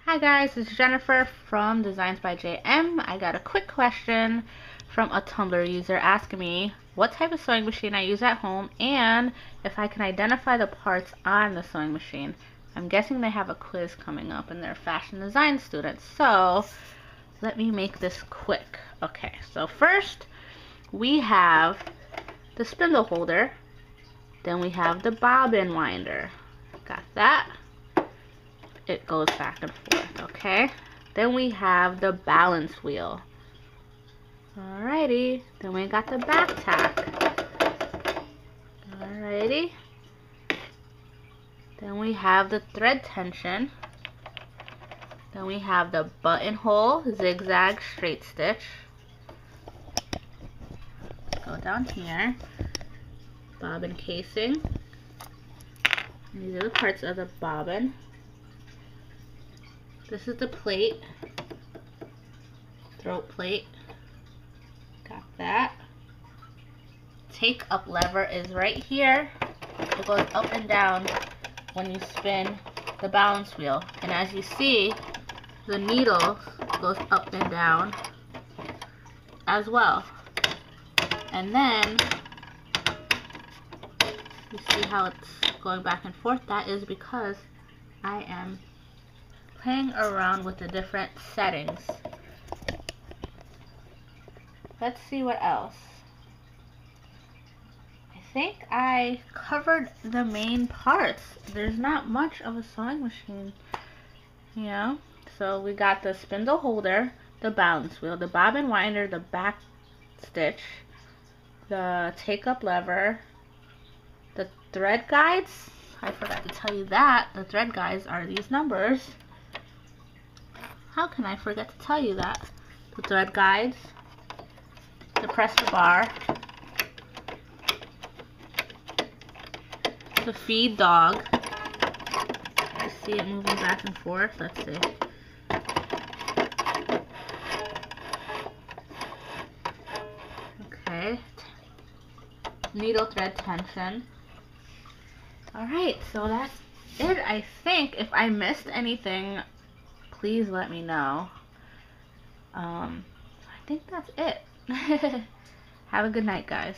Hi guys, it's Jennifer from Designs by JM. I got a quick question from a Tumblr user asking me what type of sewing machine I use at home and if I can identify the parts on the sewing machine. I'm guessing they have a quiz coming up and they're fashion design students, so let me make this quick. Okay, so first we have the spindle holder, then we have the bobbin winder. Got that? It goes back and forth, okay? Then we have the balance wheel. Alrighty, then we got the back tack. Alrighty. Then we have the thread tension. Then we have the buttonhole, zigzag, straight stitch. Go down here. Bobbin casing. And these are the parts of the bobbin. This is the plate, throat plate, got that. Take up lever is right here. It goes up and down when you spin the balance wheel. And as you see, the needle goes up and down as well. And then, you see how it's going back and forth? That is because I am playing around with the different settings. Let's see what else. I think I covered the main parts. There's not much of a sewing machine, you know? So we got the spindle holder, the balance wheel, the bobbin winder, the back stitch, the take up lever, the thread guides. I forgot to tell you that. The thread guides are these numbers. How can I forget to tell you that? The thread guides, the presser bar, the feed dog. You see it moving back and forth. Let's see. Okay. Needle thread tension. Alright, so that's it, I think. If I missed anything, please let me know. I think that's it. Have a good night, guys.